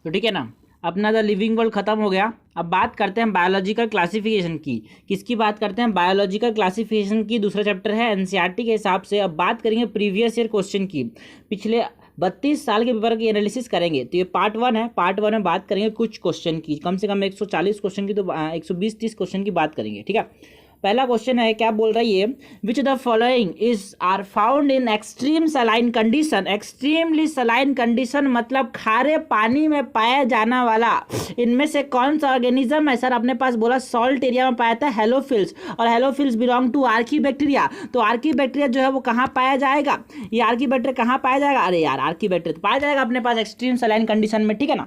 तो ठीक है ना, अपना द लिविंग वर्ल्ड खत्म हो गया। अब बात करते हैं बायोलॉजिकल क्लासिफिकेशन की। किसकी बात करते हैं? बायोलॉजिकल क्लासिफिकेशन की। दूसरा चैप्टर है एनसीईआरटी के हिसाब से। अब बात करेंगे प्रीवियस ईयर क्वेश्चन की, पिछले 32 साल के पेपर की एनालिसिस करेंगे। तो ये पार्ट 1 है। पार्ट 1 में बात करेंगे कुछ क्वेश्चन की, कम से कम 140 क्वेश्चन की, तो 120-30 क्वेश्चन की बात करेंगे, ठीक है। पहला क्वेश्चन है, क्या बोल रहा है ये, which the following is are found in extreme saline condition. Extremely saline condition मतलब खारे पानी में पाया जाना वाला इनमें से कौन सा ऑर्गेनिज्म है? सर अपने पास बोला सॉल्ट एरिया में पाया था हेलोफिल्स, और हेलोफिल्स बिलोंग टू आर्कीबैक्टीरिया। तो आर्कीबैक्टीरिया जो है वो कहाँ पाया जाएगा? ये आर्कीबैक्टीरिया कहाँ पाया जाएगा? अरे यार आर्कीबैक्टीरिया पाया जाएगा अपने पास एक्सट्रीम सलाइन कंडीशन में, ठीक है ना।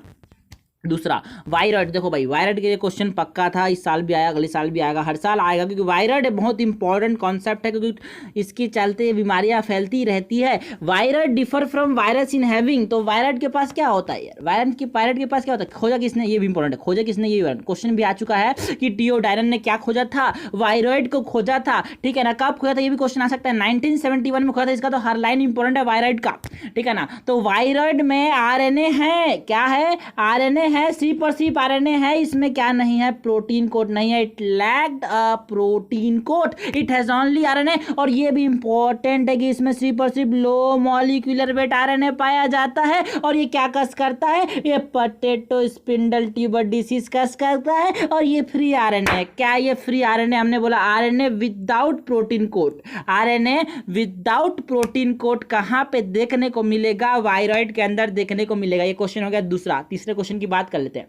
दूसरा वायरड, देखो भाई वायरड के क्वेश्चन पक्का था, इस साल भी आया, अगले साल भी आएगा, हर साल आएगा, क्योंकि वायरड बहुत इंपॉर्टेंट कॉन्सेप्ट है, क्योंकि इसके चलते बीमारियां फैलती रहती है। Viroid differ from virus in having. तो वायरड के पास क्या होता है यार? वायरड के पास क्या होता है? खोजा किसने? ये भी इंपॉर्टेंट है, खोजा किसने? ये क्वेश्चन भी आ चुका है कि टीओ डायरन ने क्या खोजा था? वायरॉइड को खोजा था, ठीक है ना। कब खोजा था? ये भी क्वेश्चन आ सकता है। 1971 में खोजा था। इसका तो हर लाइन इंपॉर्टेंट है वायरॉइड का, ठीक है ना। तो वायरॉइड में आरएनए है, क्या है? आरएनए है, सिर्फ और सिर्फ आरएनए है, इसमें क्या नहीं है? प्रोटीन कोड नहीं है। It lacked a protein code, it has only RNA. और ये भी इंपॉर्टेंट है कि इसमें सिर्फ और सिर्फ लो मॉलिक्यूलर वेट आरएनए पाया जाता है। और ये क्या कस करता है? ये पोटैटो स्पिंडल ट्यूबर डिसीज कस करता है। और ये फ्री आरएनए, क्या ये फ्री आरएनए? हमने बोला RNA without protein code. RNA without protein code कहां पे देखने को मिलेगा? वायरॉइड के अंदर देखने को मिलेगा। ये क्वेश्चन हो गया दूसरा। तीसरे क्वेश्चन की बात कर लेते हैं।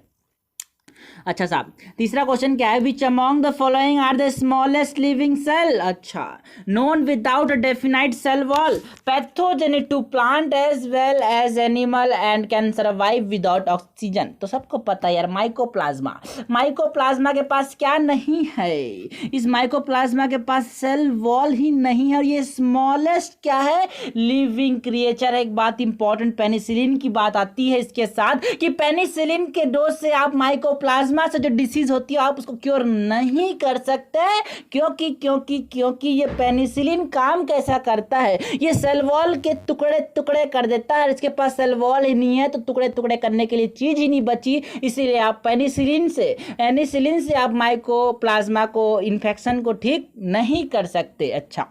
अच्छा साहब, तीसरा क्वेश्चन क्या है? Which among the following are the smallest living cell? अच्छा, known without a definite cell wall, pathogenic to plant as well as animal and can survive without oxygen. तो सबको पता है यार, माइकोप्लाज्मा। माइकोप्लाज्मा के पास क्या नहीं है? इस माइकोप्लाज्मा के पास सेल वॉल ही नहीं है। और ये स्मॉलेस्ट क्या है? लिविंग क्रिएचर है। एक बात इंपॉर्टेंट, पेनिसिलिन की बात आती है इसके साथ कि पेनिसिलिन के डोज से आप माइकोप्लाज्मा से जो डिसीज होती है आप उसको क्योर नहीं कर सकते। क्योंकि ये पेनिसिलिन काम कैसा करता है? ये सेल वॉल के टुकड़े टुकड़े कर देता है। इसके पास सेल वॉल ही नहीं है तो टुकड़े टुकड़े करने के लिए चीज ही नहीं बची। इसीलिए आप पेनिसिलिन से आप माइकोप्लाज्मा को इन्फेक्शन को ठीक नहीं कर सकते। अच्छा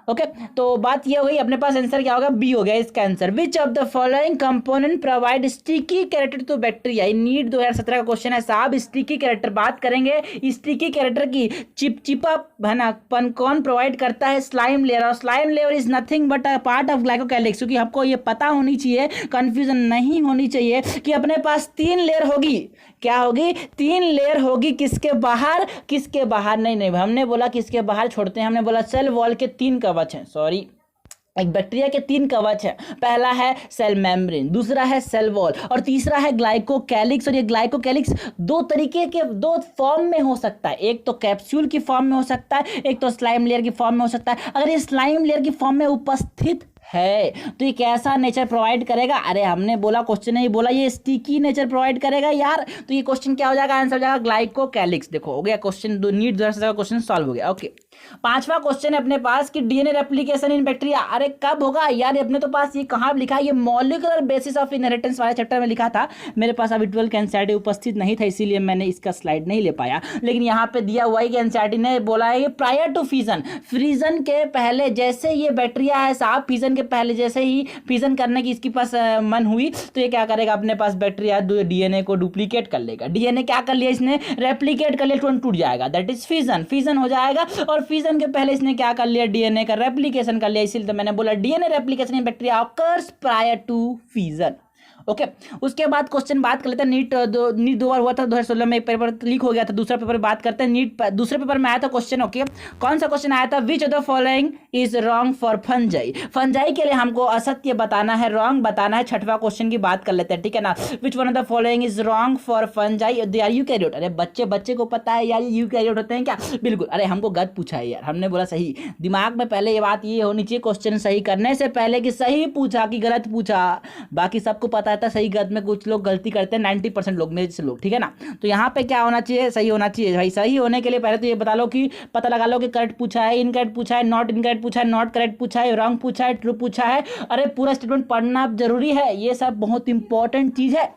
ओके, तो बात ये हो गई। अपने पास आंसर क्या होगा? बी हो गया इसका answer. Which of the following component provide sticky character to bacteria? NEET 2017 का क्वेश्चन है साहब। स्टिकी कैरेक्टर बात करेंगे। स्टिकी कैरेक्टर की चिपचिपा पन कौन प्रोवाइड करता है? Slime layer. और slime layer is nothing but a part of glycocalyx. क्योंकि हमको ये पता होनी चाहिए, कंफ्यूजन नहीं होनी चाहिए कि अपने पास 3 लेयर होगी। क्या होगी? 3 लेयर होगी। किसके बाहर? किसके बाहर? नहीं हमने बोला किसके बाहर छोड़ते हैं, हमने बोला सेल वॉल के 3 कवच हैं। सॉरी, एक बैक्टीरिया के 3 कवच है। पहला है सेल मेम्ब्रेन, दूसरा है सेल वॉल, और तीसरा है ग्लाइकोकैलिक्स। और ये ग्लाइकोकैलिक्स 2 तरीके के 2 फॉर्म में हो सकता है। एक तो कैप्सूल की फॉर्म में हो सकता है, एक तो स्लाइम लेयर की फॉर्म में हो सकता है। अगर ये स्लाइम लेयर की फॉर्म में उपस्थित है तो ये कैसा नेचर प्रोवाइड करेगा? अरे हमने बोला, क्वेश्चन नहीं बोला, ये स्टिकी नेचर प्रोवाइड करेगा यार। तो ये क्वेश्चन क्या हो जाएगा? आंसर हो जाएगा ग्लाइकोकैलिक्स। देखो हो गया क्वेश्चन, नीट 2017 का क्वेश्चन सॉल्व हो गया। ओके, 5वां क्वेश्चन है अपने पास कि डीएनए रेप्लिकेशन इन बैक्टीरिया। अरे कब होगा यार? अपने तो पास ये कहाँ लिखा है? ये मॉलिक्यूलर बेसिस ऑफ इनहेरिटेंस वाले चैप्टर में लिखा था। मेरे पास अभी 12 का एनसीईआरटी उपस्थित नहीं था, इसीलिए मैंने इसका स्लाइड नहीं ले पाया। लेकिन यहाँ पे दिया हुआ है कि एनसीईआरटी ने बोला है कि प्रायर टू फिजन, फ्रीजन के पहले जैसे ये बैक्टीरिया है साहब, फिजन के पहले जैसे ही फिजन करने की इसके पास मन हुई तो ये क्या करेगा? अपने पास बैक्टीरिया डीएनए को डुप्लीकेट कर लेगा। डीएनए क्या कर लिया इसने? रेप्लिकेट कर लिया, टूट जाएगा। दैट इज फिजन हो जाएगा। और फिजन के पहले इसने क्या कर लिया? डीएनए का रेप्लिकेशन कर लिया। इसीलिए तो मैंने बोला DNA replication in bacteria occurs prior to fission. Okay, उसके बाद क्वेश्चन बात कर लेते हैं। नीट 2 बार हुआ था, 2016 में एक पेपर लीक हो गया था। दूसरा पेपर बात करते हैं। नीट दूसरे पेपर में आया था क्वेश्चन। ओके, कौन सा क्वेश्चन आया था? विच of the following is wrong for fungi? Fungi के लिए हमको असत्य बताना है, रॉन्ग बताना है। 6वां क्वेश्चन की बात कर लेते हैं, ठीक है ना। Which one of the following is wrong for fungi? They are eukaryote. अरे बच्चे को पता है यार यूकैरियोट होते हैं क्या? बिल्कुल। अरे हमको गलत पूछा है यार, हमने बोला सही। दिमाग में पहले ये बात ये होनी चाहिए क्वेश्चन सही करने से पहले कि सही पूछा कि गलत पूछा। बाकी सबको पता था सही गलत में कुछ लोग गलती करते हैं, 90% लोग, मेरे जैसे लोग, ठीक है ना। तो यहाँ पे क्या होना चाहिए? सही होना चाहिए भाई। सही होने के लिए पहले तो ये बता लो कि पता लगा लो कि करेक्ट पूछा है, इनकरेक्ट पूछा है, नॉट इनकरेक्ट पूछा है, नॉट करेक्ट पूछा है, रॉन्ग पूछा है, ट्रू पूछा है। अरे पूरा स्टेटमेंट पढ़ना जरूरी है, ये सब बहुत इंपॉर्टेंट चीज है।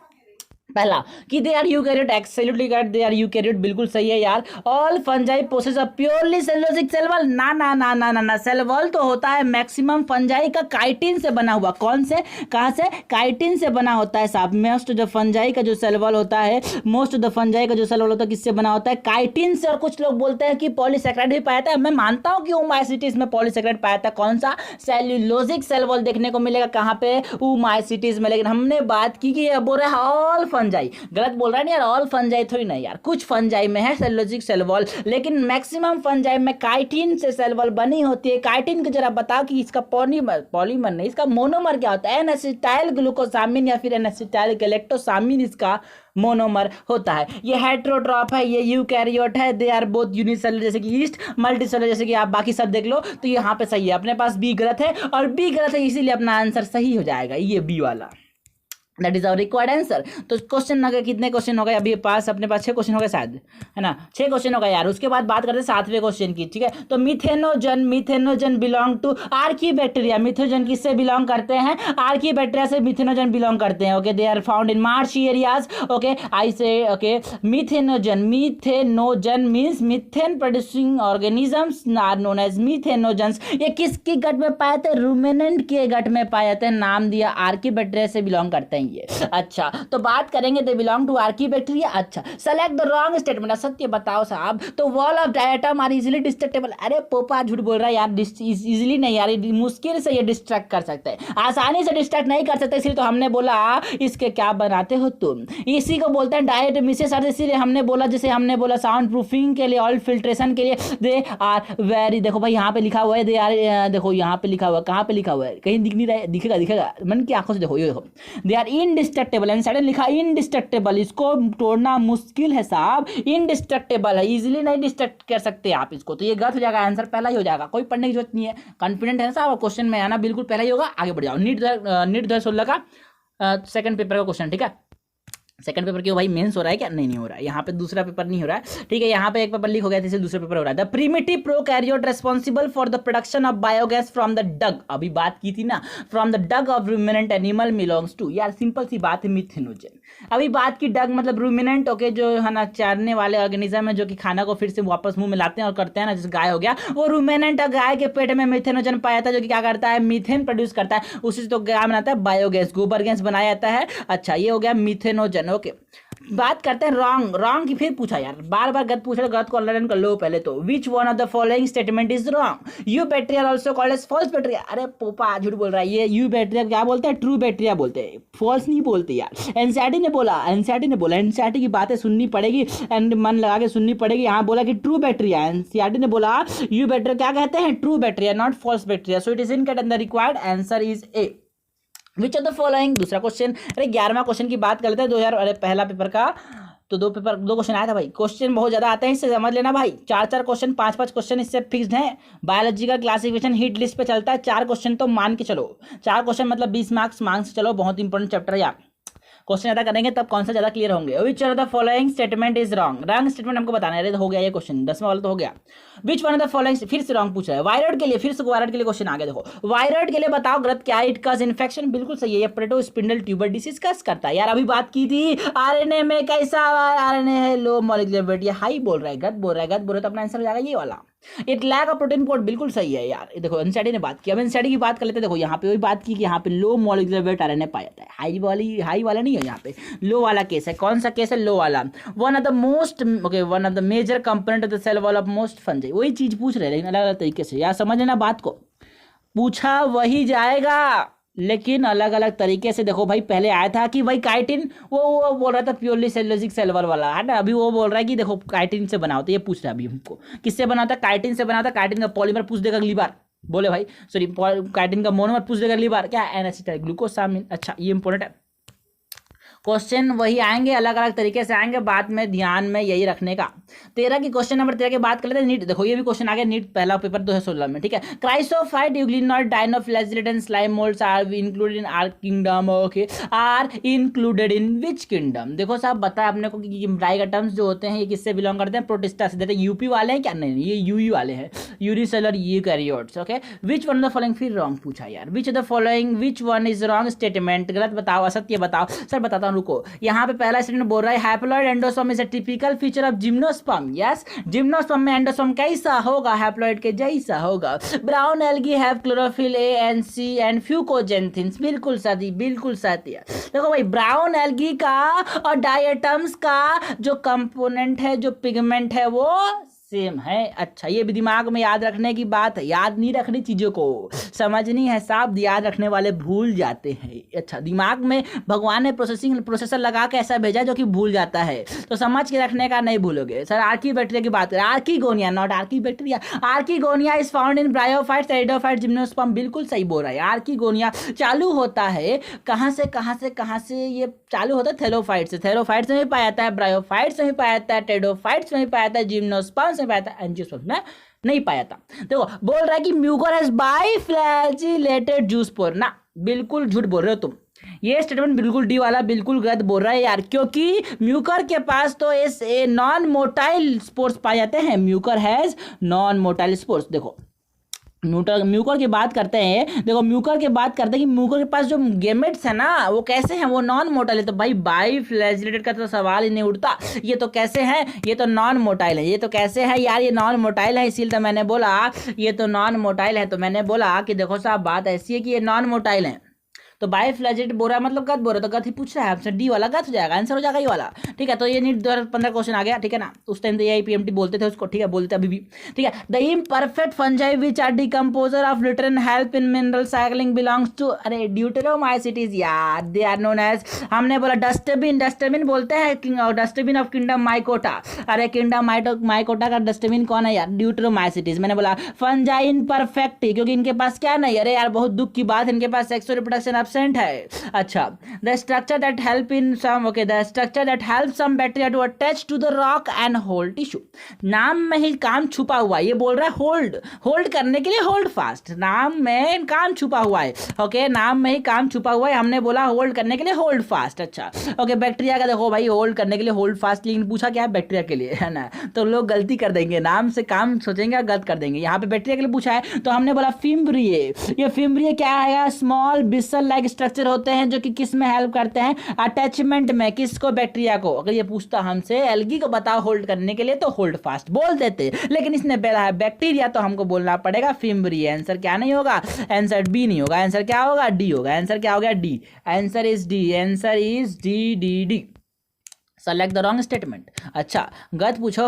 पहला कि they are eukaryote, absolutely correct, they are eukaryote, बिल्कुल सही है यार। All fungi possess a purely cellulosic cell wall, ना ना ना ना ना ना, सेल वॉल तो होता है मैक्सिमम फंजाई का काइटिन से बना हुआ। कौन से, कहां से, काइटिन से बना होता है साहब। मोस्ट ऑफ द फंजाई का जो सेल वॉल होता है, मोस्ट ऑफ द फंजाई का जो सेल वॉल होता है किससे बना होता है, काइटिन से। और कुछ लोग बोलते हैं कि पॉलीसैकेराइड भी पाया था, मैं मानता हूं कि ओमाइसिटीज में पॉलीसैकेराइड पाया था। कौन सा, सेलुलोजिक सेल वॉल देखने को मिलेगा कहां पे, ओमाइसिटीज में। लेकिन हमने बात की कि ये बोल रहा है ऑल फंजाई, गलत बोल रहा है नहीं यार, ऑल फंजाई थोड़ी नहीं यार, कुछ फंजाई में है सेलुलोजिक सेल वॉल, लेकिन मैक्सिमम फंजाई में काइटिन से सेल वॉल बनी होती है। काइटिन को जरा बताओ कि इसका पॉलीमर नहीं, इसका मोनोमर क्या होता है, एन एसिटाइल ग्लूकोसामिन या फिर एन एसिटाइल गैलेक्टोसामिन इसका मोनोमर होता है। ये हेटेरोट्रॉफ है, ये यूकैरियोट है, दे आर बोथ यूनिसेलुलर जैसे कि ईस्ट, मल्टीसेलुलर जैसे कि आप बाकी सब देख लो। तो यहाँ पे सही है, अपने पास बी गलत है और बी गलत है, इसीलिए अपना आंसर सही हो जाएगा ये बी वाला। That is our required answer. तो क्वेश्चन हो गए, कितने क्वेश्चन हो गए अभी पास, अपने पास 6 क्वेश्चन हो गए शायद, है ना, 6 क्वेश्चन हो गए यार। उसके बाद बात करते हैं 7वें क्वेश्चन की, ठीक है। तो methanogen belong to archaebacteria, methanogen किससे बिलोंग करते हैं, आर्कीबैक्टीरिया से मिथेनोजन बिलोंग करते हैं। Okay, they are found in marshy areas. Okay, I say okay, methanogen means methane producing organisms are known as methanogens. ये किसके गट में पाए थे, रूमिनेंट के गट में पाए जाते हैं, नाम दिया आर्कीबैक्टीरिया से बिलोंग करते हैं ये। अच्छा, तो बात करेंगे दे बिलोंग टू आर्कीबैक्टीरिया। अच्छा, सेलेक्ट द रॉन्ग स्टेटमेंट, सत्य बताओ साहब। तो wall of diatom are easily destructible, अरे पोपा झूठ बोल रहा है यार, इजीली नहीं यार, मुश्किल से ये डिस्ट्रैक्ट कर सकते हैं, आसानी से डिस्ट्रैक्ट नहीं कर सकते, इसलिए तो हमने बोला इसके क्या बनाते हो तुम, इसी को बोलते हैं डायरेक्ट मिसेस अर्थ। इसीलिए हमने बोला, जैसे हमने बोला साउंड प्रूफिंग के लिए, ऑयल फिल्ट्रेशन के लिए, दे आर वेरी, देखो भाई यहाँ पे लिखा हुआ है दे आर, देखो यहाँ पे लिखा हुआ है, कहाँ पे लिखा हुआ है, कहीं दिख नहीं रहा है, दिखेगा मन की आंखों से देखो, ये देखो, they are indestructible, and side लिखा इनडिस्ट्रक्टेबल, इसको तोड़ना मुश्किल है साहब, इनडिस्ट्रक्टेबल है, इजीली नहीं डिस्ट्रक्ट कर सकते आप इसको। तो ये गलत हो जाएगा, आंसर पहला ही हो जाएगा, कोई पढ़ने की जरूरत नहीं है, कॉन्फिडेंट है ना साहब, क्वेश्चन में आना बिल्कुल पहला ही होगा। आगे बढ़ जाओ, नीट 2016 का सेकंड पेपर का क्वेश्चन, ठीक है। सेकंड पेपर क्यों भाई, मेंस हो रहा है क्या, नहीं हो रहा है, यहाँ पे दूसरा पेपर नहीं हो रहा है, ठीक है। यहाँ पे एक पेपर लीक हो गया था, इसलिए दूसरा पेपर हो रहा है। The primitive prokaryote responsible for the production of biogas from the dung, अभी बात की थी ना, from the dung of ruminant animal belongs to, यार सिंपल सी बात है, मिथेनोजन। अभी बात की डग मतलब रूमिनेंट, ओके, जो है ना चारने वाले ऑर्गेनिज्म है, जो कि खाना को फिर से वापस मुंह में लाते हैं और करते हैं ना, जैसे गाय हो गया, वो रूमिनेंट गाय के पेट में मिथेनोजन पाया था, जो कि क्या करता है, मीथेन प्रोड्यूस करता है, उसी से तो गाय बनाता है बायोगैस, गोबर गैस बनाया जाता है। अच्छा, ये हो गया मिथेनोजन। ओके, बात करते हैं रॉन्ग की, फिर पूछा यार, बार गलत पूछा, गलत को लर्न कर लो पहले तो। Which one of the following statement is wrong, eubacteria also called as false bacteria, अरे पोपा झूठ बोल रहा है, ये यू बैक्टीरिया क्या बोलते हैं, ट्रू बैक्टीरिया बोलते हैं, फॉल्स नहीं बोलते यार। एनसीईआरटी ने बोला, एनसीईआरटी की बातें सुननी पड़ेगी एंड मन लगा के सुननी पड़ेगी। यहाँ बोला कि ट्रू बैक्टीरिया, एनसीईआरटी ने बोला यू बैक्टीरिया क्या कहते हैं, true bacteria, not false bacteria, so it is incorrect and the required answer is A. Which of the following, दूसरा क्वेश्चन, अरे 11वां क्वेश्चन की बात कर लेते हैं 2000, अरे पहला पेपर का तो दो क्वेश्चन आया था भाई, क्वेश्चन बहुत ज्यादा आते हैं, इससे समझ लेना भाई, 4 क्वेश्चन 5 क्वेश्चन इससे फिक्स्ड है। बायोलॉजी का क्लासिफिकेशन हिट लिस्ट पे चलता है, 4 क्वेश्चन तो मान के चलो, 4 क्वेश्चन मतलब 20 मार्क्स चलो, बहुत इंपॉर्टेंट चैप्टर है यार, क्वेश्चन ज्यादा करेंगे तब कौन सा ज्यादा क्लियर होंगे। विच one of the following statement is wrong statement हमको बताना है, हो गया ये क्वेश्चन, 10वां वाला तो हो गया। विच वन ऑफ द फॉलोइंग, फिर से रॉन्ग पूछ रहा है, वायरॉइड के लिए, फिर से वायरॉइड के लिए क्वेश्चन आ गया, देखो वायरॉइड के लिए बताओ गलत क्या, इट कॉज इन्फेक्शन, बिल्कुल सही है, ये प्लेटो स्पिंडल ट्यूबर डिसीज कस करता है। यार अभी बात की थी आरएनए में, कैसा आरएनए है, लो मॉलिक्यूलर वेट, ये हाई बोल रहा है, गलत बोल रहा है, तो अपना आंसर हो जाएगा ये वाला। It lack of protein code, बिल्कुल सही है यार, देखो एनसीईआरटी ने बात की, अब एनसीईआरटी की बात कर लेते हैं। देखो यहाँ पे वही बात की कि यहाँ पे लो मॉलिक्यूलर वेट आरएनए पाया जाता है, हाई वाला नहीं है, यहाँ पे लो वाला केस है। कौन सा केस है, लो वाला। One of the major component of the cell wall of most fungi, वही चीज पूछ रहे हैं लेकिन अलग अलग तरीके से, यार समझ लेना बात को, पूछा वही जाएगा लेकिन अलग अलग तरीके से। देखो भाई पहले आया था कि भाई काइटिन, वो बोल रहा था प्योरली सेलुलोजिक सेल वॉल वाला है ना, अभी वो बोल रहा है कि देखो काइटिन से बना होता है, ये पूछ रहा है अभी हमको किससे बना होता है, काइटिन से बना होता है। काइटिन का पॉलीमर पूछ देगा अगली बार, बोले भाई सॉरी, काइटिन का मोनोमर पूछ देगा अगली बार, क्या एन एसिटाइल ग्लूकोसामिन। अच्छा ये इंपॉर्टेंट है, क्वेश्चन वही आएंगे, अलग अलग तरीके से आएंगे, बाद में ध्यान में यही रखने का। 13 की क्वेश्चन नंबर 13 की बात कर लेते हैं। नीट, देखो ये भी क्वेश्चन आ गया, नीट पहला पेपर 2016 में, ठीक है। Chrysophyte, euglenoid, dinoflagellate and slime moulds are included in are kingdom, okay, are included in which kingdom. देखो साहब बताया अपने को कि डाइगोटम्स जो होते हैं ये किससे बिलोंग करते हैं, प्रोटिस्टा से। देखते यूपी वाले हैं क्या, नहीं ये यूई वाले हैं, unicellular eukaryotes, okay. Which one of the following, फिर रॉन्ग पूछा यार, विच of the following, which one is wrong statement, गलत बताओ, असत्य बताओ। सर बताता हूँ रुको, यहाँ पे पहला स्टेटमेंट बोल रहा है haploid endosperm is a typical feature of gymnosperm. Yes, gymnosperm में एंडोस्पर्म कैसा होगा, हैप्लॉइड के जैसा होगा। Brown algae have chlorophyll a and c and fucoxanthins, बिल्कुल सही, बिल्कुल सही। देखो भाई, ब्राउन एल्गी का और डायटम्स का जो कंपोनेंट है, जो पिगमेंट है, वो सेम है। अच्छा, ये भी दिमाग में याद रखने की बात है, याद नहीं रखनी चीज़ों को, समझनी है साहब, याद रखने वाले भूल जाते हैं। अच्छा, दिमाग में भगवान ने प्रोसेसर लगा के ऐसा भेजा जो कि भूल जाता है, तो समझ के रखने का नहीं भूलोगे। सर आर्कीबैक्टीरिया की बात करें, archegonia not archaebacteria, archegonia is found in bryophytes, pteridophytes, gymnosperm, बिल्कुल सही बोल रहा है। आर्कीगोनिया चालू होता है कहाँ से ये चालू होता है, थेलोफाइट से, थेलोफाइट्स में भी पाया जाता है, ब्रायोफाइट्स में भी पाया जाता है, टेरिडोफाइट्स में भी पाया जाता है, जिम्नोस्पर्म से पाया था, एंजियोस्पर्म में नहीं पाया था। देखो बोल रहा है कि म्यूकर हैज बाइफ्लैजिलेटेड जूस्पोर ना, बिल्कुल झूठ बोल रहे हो तुम, ये स्टेटमेंट बिल्कुल डी वाला बिल्कुल गलत बोल रहा है यार, क्योंकि म्यूकर के पास तो ऐसे नॉन मोटाइल स्पोर्स पाए जाते हैं, Mucor has non motile spores. देखो म्यूकर की बात करते हैं, देखो म्यूकर की बात करते हैं कि म्यूकर के पास जो गेमेट्स है ना, वो कैसे हैं, वो नॉन मोटाइल है। तो भाई बाइफ्लैजिलेटेड का तो सवाल ही नहीं उठता, ये तो कैसे हैं, ये तो नॉन मोटाइल है। ये तो कैसे है यार, ये नॉन मोटाइल है, इसीलिए तो मैंने बोला ये तो नॉन मोटाइल है। तो मैंने बोला कि देखो साहब बात ऐसी है कि ये नॉन मोटाइल है, तो बाइफ्लैजिलेटेड बोल रहा है मतलब गलत बोल रहा है, तो गलत ही पूछ रहा है आपसे, डी वाला गलत हो जाएगा, आंसर हो जाएगा ये वाला। ठीक है, तो ये नीट 2015 क्वेश्चन आ गया, ठीक है ना, उस टाइम तो ये पीएमटी बोलते थे उसको, ठीक है, बोलते अभी भी, ठीक है। The imperfect fungi which are decomposer of litter and help in mineral cycling belongs to, अरे ड्यूटेरोमाइसिटीज यार, दे आर नोन एज, हमने बोला डस्टबिन, डस्टबिन बोलते हैं, डस्टबिन ऑफ किंगडम माइकोटा, अरे किंगडम माइकोटा का डस्टबिन कौन है यार, ड्यूटेरोमाइसिटीज। मैंने बोला फंजाई इम्परफेक्ट, क्योंकि इनके पास क्या नहीं, अरे यार बहुत दुख की बात, इनके पास सेक्सुअल रिप्रोडक्शन एब्सेंट है। अच्छा, the structure that help in some, okay, the structure that help some bacteria to attach to the rock and hold tissue, नाम में ही काम छुपा हुआ है, ये बोल रहा है होल्ड, होल्ड करने के लिए होल्ड फास्ट, नाम में काम छुपा हुआ है, ओके, नाम में ही काम छुपा हुआ है, हमने बोला होल्ड करने के लिए होल्ड फास्ट। अच्छा ओके, बैक्टीरिया का देखो भाई होल्ड करने के लिए होल्ड फास्ट, लेकिन पूछा क्या है बैक्टीरिया के लिए, है ना, तो लोग गलती कर देंगे, नाम से काम सोचेंगे गलत कर देंगे, यहाँ पे बैक्टीरिया के लिए पूछा है, तो हमने बोला फिम्ब्रिये। ये फिम्ब्रिये क्या है, स्मॉल बिसल लाइक स्ट्रक्चर होते हैं जो कि किस में हेल्प करते हैं, अटैचमेंट में, किसको, बैक्टीरिया को। अगर ये पूछता हमसे एल्गी को बताओ होल्ड करने के लिए, तो होल्ड फास्ट बोल देते, लेकिन इसने बोला है बैक्टीरिया, तो हमको बोलना पड़ेगा फिम्ब्रिये। आंसर क्या नहीं होगा, आंसर बी नहीं होगा, आंसर क्या होगा, डी होगा, आंसर क्या हो गया, D, answer is D, answer is D D D. Select the wrong statement. अच्छा गलत पूछा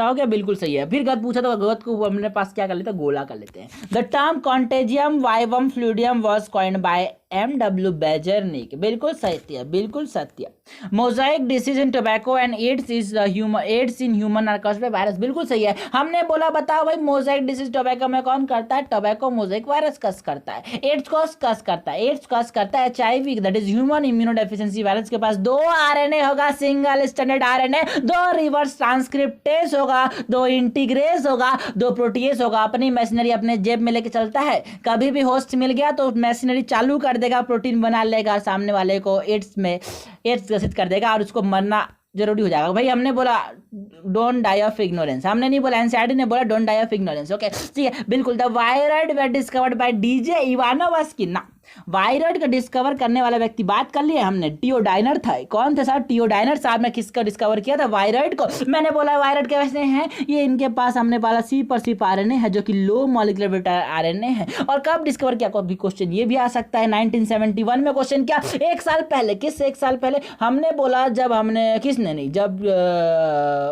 हो क्या, बिल्कुल सही है, फिर गलत पूछा तो गलत को अपने पास क्या कर लेते हैं, गोला कर लेते हैं। The term contagium vivum fluidum was coined by M.W. Beijerinck, बिल्कुल सत्य, बिल्कुल सत्य। Mosaic disease in tobacco and AIDS in human are caused by virus, बिल्कुल सही है। हमने बोला बताओ भाई मोजाइक डिसीज टोबैको में कौन करता है, टोबैको मोजाइक वायरस कस करता है। एड्स कस करता है, एड्स कस करता है HIV, that is human immunodeficiency virus के पास 2 RNA होगा, single standard RNA, 2 reverse transcriptase होगा, 2 इंटीग्रेज होगा, 2 प्रोटीएज होगा। अपनी मशीनरी अपने जेब में लेके चलता है, कभी भी होस्ट मिल गया तो मशीनरी चालू कर देगा, प्रोटीन बना लेगा, सामने वाले को एड्स ग्रसित कर देगा और उसको मरना जरूरी हो जाएगा। भाई हमने बोला डोंट डाई ऑफ इग्नोरेंस, हमने नहीं बोला, एनसीईआरटी ने बोला don't die of ignorance, okay ठीक है, बिल्कुल। The viroid were discovered by DJ Ivanovsky ना, वायरॉइड को डिस्कवर करने वाला व्यक्ति बात कर लिया हमने, टियोडाइनर था। कौन थे साहब, टियोडाइनर साहब ने किसका डिस्कवर किया था, वायरॉइड को। मैंने बोला वायरॉइड कैसे हैं, ये इनके पास हमने पाला C RNA है जो कि लो मॉलिक्यूलर RNA है। और कब डिस्कवर किया, कभी क्वेश्चन ये भी आ सकता है 1971 में क्वेश्चन क्या, 1 साल पहले, किस 1 साल पहले, हमने बोला जब हमने, किसने नहीं, जब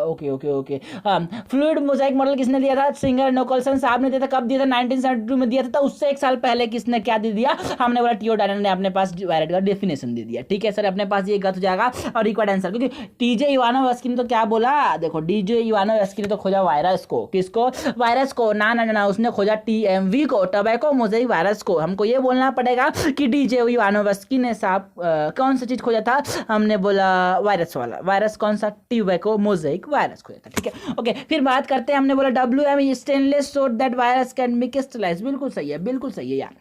ओके फ्लूइड मोजाइक मॉडल किसने दिया था, सिंगर निकोलसन साहब ने दिया था, कब दिया था, 1972 में दिया था। उससे 1 साल पहले किसने क्या दे दिया, हमने बोला टियोडाइनर ने अपने पास वायरॉइड का डेफिनेशन दे दिया। ठीक है सर, अपने पास ये गलत हो जाएगा और रिक्वायर्ड आंसर, क्योंकि DJ इवानोव्स्की ने तो क्या बोला, देखो DJ इवानोव्स्की ने तो खोजा वायरस को, किसको, वायरस को, ना उसने खोजा TMV को, टोबैको मोजाइक वायरस को। हमको ये बोलना पड़ेगा कि DJ इवानोव्स्की ने साहब कौन सा चीज खोजा था, हमने बोला वायरस वाला, वायरस कौन सा, टोबैको मोजाइक वायरस खोजा था। ठीक है ओके, फिर बात करते हैं, हमने बोला WM stainless showed that virus can be crystallise, बिल्कुल सही है, बिल्कुल सही है यार,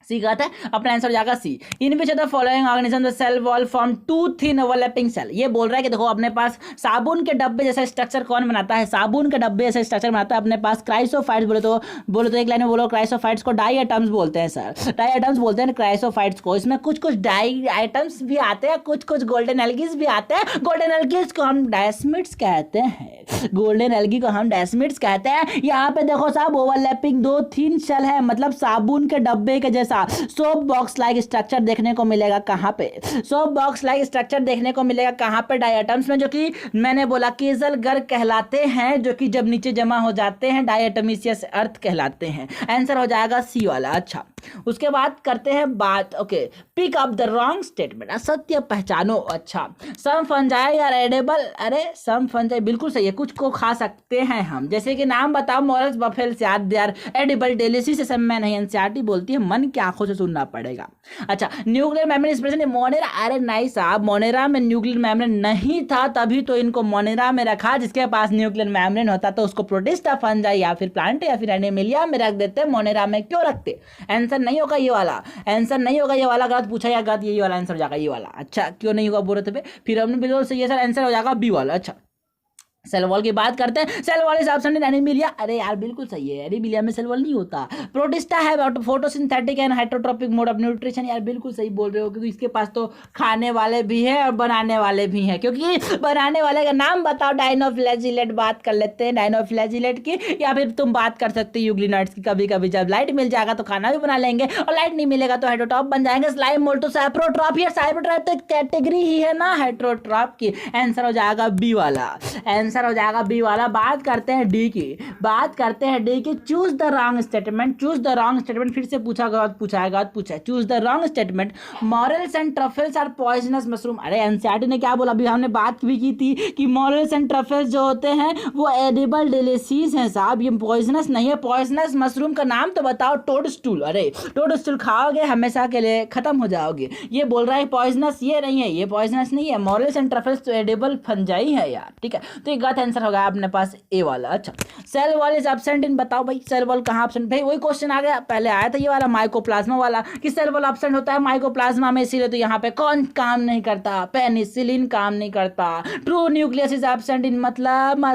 सी गलत है, अपना आंसर हो जाएगा C. In which of the following organism the cell wall form two thin overlapping cell. ये बोल रहा है कि देखो अपने पास साबुन के डब्बे जैसा स्ट्रक्चर कौन बनाता है, साबुन के डब्बे जैसा स्ट्रक्चर बनाता है अपने पास क्राइसोफाइट्स। बोलो तो एक लाइन में बोलो क्राइसोफाइट्स को डाई आइटम्स बोलते हैं सर, डाई आइटम्स बोलते हैं क्राइसोफाइट्स को। इसमें कुछ कुछ डाई आइटम्स भी आते हैं, कुछ कुछ गोल्डन एल्गीज भी आते हैं। गोल्डन एल्गीज को हम डेस्मिड्स कहते हैं, गोल्डन एल्गी को हम डेस्मिड्स कहते हैं। यहाँ पे देखो साहब ओवरलैपिंग दो थिन सेल है, मतलब साबुन के डब्बे के जैसा सोप बॉक्स लाइक स्ट्रक्चर देखने को मिलेगा। कहाँ पे सोप बॉक्स लाइक स्ट्रक्चर देखने को मिलेगा, कहाँ पे डायटम्स में, जो कि मैंने बोला केजल गर्ग कहलाते हैं, जो कि जब नीचे जमा हो जाते हैं डायटमीशियस अर्थ कहलाते हैं। आंसर हो जाएगा सी वाला। अच्छा उसके बाद करते हैं बात, okay, pick up the wrong statement, असत्य पहचानो। अच्छा सम फंजाई आर एडेबल, अरे सम फंजाई बिल्कुल सही है, कुछ को खा सकते हैं हम, जैसे कि नाम बताओ मॉरल्स बफेल्स यार, दे आर एडिबल डेलिसी से सब में नहीं, एनसीईआरटी बोलती है मन की आंखों से सुनना पड़ेगा। अच्छा nuclear membrane is present in Monera, अरे नहीं साहब मोनेरा में न्यूक्लियर मेम्ब्रेन नहीं था, तभी तो इनको मोनेरा में रखा। जिसके पास न्यूक्लियर मेम्ब्रेन होता तो उसको प्रोटिस्टा फंजाई या फिर प्लांट या फिर एनिमिलिया में रख देते, मोनेरा में क्यों रखते। आंसर नहीं होगा ये वाला, आंसर नहीं होगा ये वाला, गलत पूछा या गलत, यही वाला आंसर हो जाएगा ये वाला। अच्छा क्यों नहीं होगा बोल रहे थे, फिर हमने बिल्कुल सही है सर, आंसर हो जाएगा बी वाला। अच्छा सेल वॉल की बात करते हैं, cell wall is absent in animalia, अरे यार बिल्कुल सही है, एनिमिलिया में सेल वॉल नहीं होता। प्रोटिस्टा है photosynthetic and heterotrophic mode of nutrition, यार बिल्कुल सही बोल रहे हो, क्योंकि इसके पास तो खाने वाले भी हैं और बनाने वाले भी हैं, क्योंकि बनाने वाले का नाम बताओ, डाइनोफ्लैजिलेट बात कर लेते हैं डाइनोफ्लैजिलेट की, या फिर तुम बात कर सकते हो यूग्लिनॉइड्स की। कभी कभी जब लाइट मिल जाएगा तो खाना भी बना लेंगे, और लाइट नहीं मिलेगा तो हेटेरोट्रॉप बन जाएंगे। स्लाइम मोल्टो सैप्रोट्रॉप, यार सैप्रोट्रॉप तो कैटेगरी ही है ना हेटेरोट्रॉप की। आंसर हो जाएगा बी वाला, आंसर हो जाएगा बी वाला। बात करते हैं डी की, बात करते हैं डी की, choose the wrong statement, choose the wrong statement, फिर से पूछा गलत पूछा है, गलत पूछा है। Choose the wrong statement, morels and truffles are poisonous mushroom, अरे एनसीईआरटी ने क्या बोला, अभी हमने बात भी की थी कि मॉरल्स एंड ट्रफल्स जो होते हैं वो एडिबल डेलिसीज हैं साहब, ये पॉइजनस नहीं है। पॉइजनस मशरूम का नाम तो बताओ, टोडस्टूल, अरे टोडस्टूल खाओगे हमेशा के लिए खत्म हो जाओगे। ये बोल रहा है पॉइजनस, ये नहीं है, ये पॉइजनस नहीं है। मॉरल्स एंड ट्रफल्स तो एडिबल फंजाई है यार, ठीक है, तो ये गलत आंसर होगा अपने पास ए वाला। अच्छा cell wall is absent in, बताओ भाई सेल वॉल कहाँ एब्सेंट, भाई वही क्वेश्चन आ गया, पहले आया था ये वाला माइकोप्लाज्मा वाला कि सेल वॉल एब्सेंट होता है माइकोप्लाज्मा में, इसीलिए तो यहाँ पे कौन काम नहीं करता, पेनिसिलिन काम नहीं करता। ट्रू न्यूक्लियस इज एब्सेंट इन, मतलब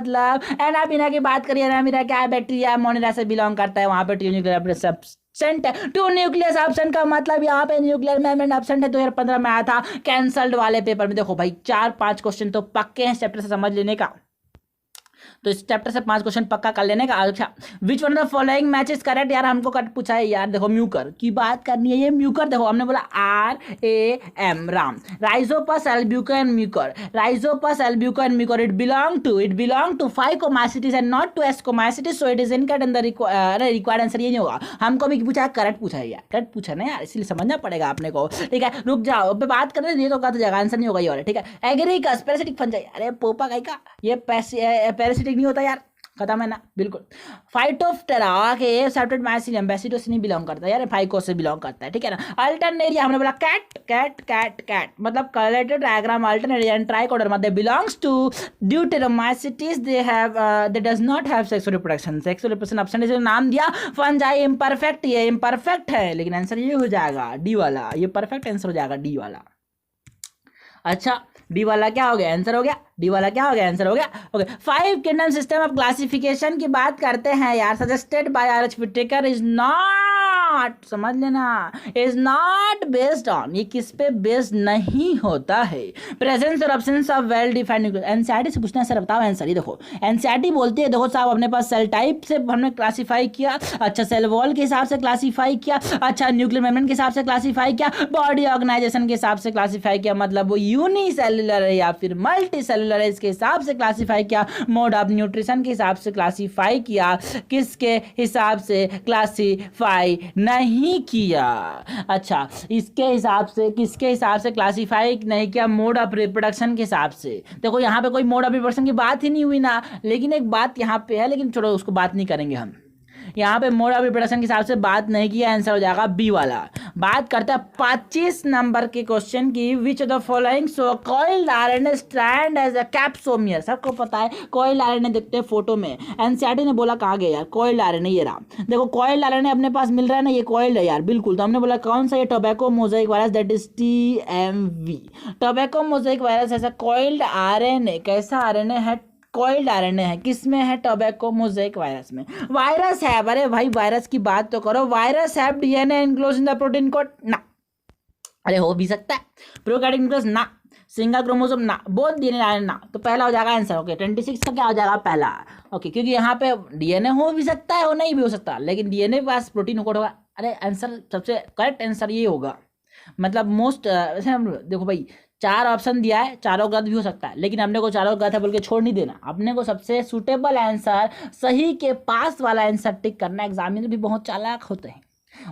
एनाबिना की बात करिए, एनाबिना क्या है, बैक्टीरिया मोनेरा से बिलोंग करता है, वहां पे ट्रू न्यूक्लियर एब्सेंट है। टू न्यूक्लियस एब्सेंट का मतलब यहाँ पे न्यूक्लियर मेम्ब्रेन एब्सेंट है, 2015 में आया था कैंसल्ड वाले पेपर में। देखो भाई 4-5 क्वेश्चन तो पक्के हैं चैप्टर से समझ लेने का, तो इस चैप्टर से 5 क्वेश्चन पक्का कर लेने का। अच्छा विच one of the following match is correct, यार हमको कट पूछा है यार, देखो म्यूकर की बात करनी है। ये म्यूकर देखो हमने बोला RAM RAM, rhizopus albugo mucor, rhizopus albugo mucor, it belong to phycomycetes and not to ascomycetes, so it is incorrect in the required answer. ये नहीं होगा, हमको भी पूछा है, करेक्ट पूछा है यार, करेक्ट पूछा ना यार, इसलिए समझना पड़ेगा अपने को, ठीक है। रुक जाओ, अब बात कर रहे हैं, ये तो गलत जगह, आंसर नहीं होगा ये वाला, ठीक है। एग्रीकस पैरासिटिक फंजाई, अरे पोपा गाय का, ये पैरासिटिक नहीं होता यार, खत्म है ना बिल्कुल। फाइटोप्टेरा के सेप्टेड माइसिलियम बेसिडो से नहीं बिलोंग करता यार, फाइको से बिलोंग करता है, ठीक है ना। अल्टरनेरिया हमने बोला कैट मतलब collected diagram alternaria and trichoderma, मतलब they belongs to deuteromycetes, they does not have sexual reproduction, sexual reproduction option इसलिए नाम दिया। फंजाई इम्परफेक्ट, ये इम्परफेक्ट है, लेकिन आंसर ये हो जाएगा डी वाला, ये परफेक्ट आंसर हो जाएगा डी वाला। अच्छा डी वाला क्या हो गया, आंसर हो गया, डी वाला क्या हो गया, आंसर हो गया, okay. 5 kingdom system of classification की बात करते हैं यार, suggested by R H. Whittaker is not, समझ लेना, इज नॉट बेस्ड ऑन, ये किस पे बेस्ड नहीं होता है, प्रेजेंस और absence of well defined. NCERT से पूछना है सर बताओ आंसर, ये देखो एनसीईआरटी बोलती है, देखो साहब अपने पास सेल टाइप से हमने क्लासीफाई किया, अच्छा सेल वॉल के हिसाब से क्लासीफाई किया, अच्छा न्यूक्लियर मेम्ब्रेन के हिसाब से क्लासीफाई किया, बॉडी ऑर्गेनाइजेशन के हिसाब से क्लासीफाई किया, मतलब वो यूनिसेलुलर है या फिर मल्टी सेलुलर है, इसके हिसाब से क्लासीफाई किया, मोड ऑफ न्यूट्रिशन के हिसाब से क्लासीफाई किया, किसके हिसाब से क्लासीफाई नहीं किया। अच्छा इसके हिसाब से, किसके हिसाब से क्लासीफाई नहीं किया, मोड ऑफ रिप्रोडक्शन के हिसाब से। देखो यहाँ पे कोई मोड ऑफ रिप्रोडक्शन की बात ही नहीं हुई ना, लेकिन एक बात यहाँ पे है, लेकिन छोड़ो उसको बात नहीं करेंगे हम, यहाँ पे मोड ऑफ रिप्रोडक्शन के हिसाब से बात नहीं किया, आंसर हो जाएगा बी वाला। बात करते हैं 25 नंबर के क्वेश्चन की। Which of the following so coiled RNA strand as a capsomere. सबको पता है कॉइल्ड आरएनए देखते हैं फोटो में, एनसीईआरटी ने बोला कहाँ गया यार कॉइल्ड आरएनए, ये रहा देखो कॉइल्ड आरएनए अपने पास मिल रहा है ना, ये कॉइल्ड है यार बिल्कुल। तो हमने बोला कौन सा, ये tobacco Mosaic virus that is TMV। Tobacco Mosaic virus ऐसा कॉइल्ड आरएनए, कैसा आरएनए है, कॉइल्ड आरएनए है, किसमें है, टोबैको मोजाइक वायरस में। वायरस है, अरे भाई वायरस की बात तो करो। वायरस है DNA enclose in the protein code ना, अरे हो भी सकता है। प्रोकैरियोटिक न्यूक्लियस ना, सिंगल क्रोमोसोम ना, बोथ डीएनए ना। तो पहला हो जाएगा आंसर। ओके 26 का क्या हो जाएगा पहला। ओके क्योंकि यहाँ पे डीएनए हो भी सकता है और नहीं भी हो सकता, लेकिन डीएनए के पास प्रोटीन कोड होगा। अरे आंसर सबसे करेक्ट आंसर ये होगा, मतलब मोस्ट वैसे हम देखो भाई 4 ऑप्शन दिया है, चारों गलत भी हो सकता है, लेकिन हमने को चारों गलत है बोल के छोड़ नहीं देना, अपने को सबसे सूटेबल आंसर सही के पास वाला आंसर टिक करना। एग्जामिनर भी बहुत चालाक होते हैं,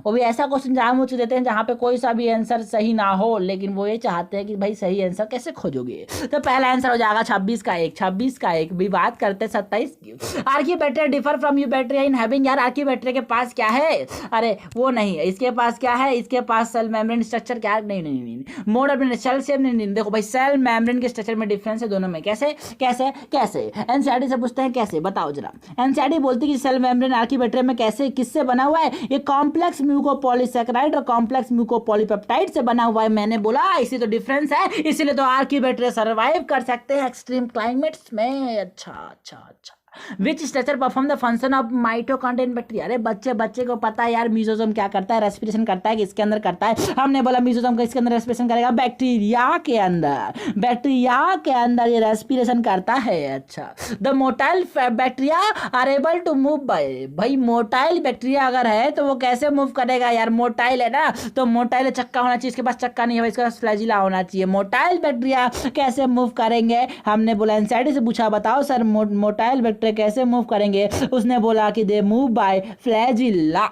वो भी ऐसा क्वेश्चन जहाँ मुझे देते हैं जहाँ पे कोई सा भी आंसर सही ना हो, लेकिन वो ये चाहते हैं कि भाई सही आंसर कैसे खोजोगे। तो पहला आंसर हो जाएगा 26 का 1, 26 का 1। भी बात करते हैं 27 की। Archaebacteria differ from eubacteria in having, यार आर्कीबैक्टीरिया के पास क्या है, अरे वो नहीं है, इसके पास क्या है, इसके पास सेल मेम्ब्रेन स्ट्रक्चर क्या है, नहीं नहीं नहीं, मोड ऑफ सेल शेप नहीं। देखो भाई सेल मेम्ब्रेन के स्ट्रक्चर में डिफरेंस है दोनों में, कैसे कैसे कैसे, एनसीईआरटी से पूछते हैं कैसे, बताओ जरा। एनसीईआरटी बोलती है कि सेल मेम्ब्रेन आर्कीबैक्टीरिया में कैसे किससे बना हुआ है, ये कॉम्प्लेक्स म्यूकोपॉलीसैकेराइड और कॉम्प्लेक्स म्यूकोपॉलीपेप्टाइड से बना हुआ है। मैंने बोला इसी तो डिफरेंस है, इसीलिए तो आर्कीबैक्टीरिया सर्वाइव कर सकते हैं एक्सट्रीम क्लाइमेट्स में। अच्छा अच्छा अच्छा। Which structure perform the function of mitochondria bacteria, अरे बच्चे को पता है यार म्यूजोसोम क्या करता है, रेस्पिरेशन करता है, किसके अंदर करता है, हमने बोला म्यूजोसोम का इसके अंदर रेस्पिरेशन करेगा, बैक्टीरिया के अंदर, बैक्टीरिया के अंदर ये रेस्पिरेशन करता है। अच्छा the motile bacteria are able to move by, भाई मोटाइल बैक्टीरिया अगर है तो वो कैसे मूव करेगा यार, मोटाइल है ना, तो मोटाइल चक्का होना चाहिए, इसके पास चक्का नहीं है, इसके पास फ्लैजिला होना चाहिए। मोटाइल बैक्टीरिया कैसे मूव करेंगे, हमने बोला एनसीईआरटी से पूछा बताओ सर मोटाइल कैसे मूव करेंगे, उसने बोला कि they move by flagella.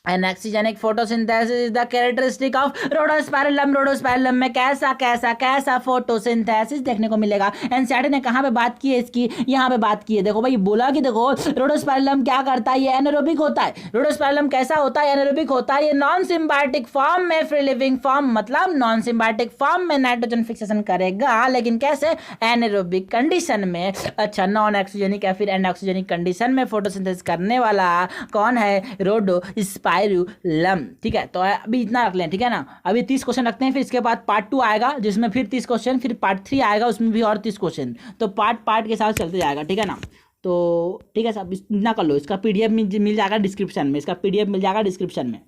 Anoxygenic photosynthesis is the characteristic of rhodospirillum. Rhodospirillum में कैसा कैसा कैसा फोटोसिंथेसिस देखने को मिलेगा। एनसीईआरटी ने कहाँ पे बात की है इसकी, यहाँ पे बात की है। देखो भाई बोला कि देखो रोडोस्पाइरलम क्या करता है, ये एनारोबिक होता है। रोडोस्पाइरलम कैसा होता है, एनारोबिक होता है। ये नॉन सिम्बायोटिक फॉर्म में, फ्री लिविंग फॉर्म मतलब नॉन सिम्बायोटिक फॉर्म में नाइट्रोजन फिक्सेशन करेगा, लेकिन कैसे, एनारोबिक कंडीशन में। अच्छा नॉन ऑक्सीजनिक या फिर एनऑक्सीजनिक कंडीशन में फोटोसिंथेसिस करने वाला कौन है, रोडोस्पाइरलम। ठीक है तो अभी इतना रख लें, ठीक है ना। अभी 30 क्वेश्चन रखते हैं, फिर इसके बाद पार्ट 2 आएगा जिसमें फिर 30 क्वेश्चन, फिर पार्ट 3 आएगा उसमें भी और 30 क्वेश्चन, तो पार्ट के साथ चलते जाएगा, ठीक है ना। तो ठीक है साहब इतना कर लो, इसका PDF मिल जाएगा डिस्क्रिप्शन में, इसका PDF मिल जाएगा डिस्क्रिप्शन में।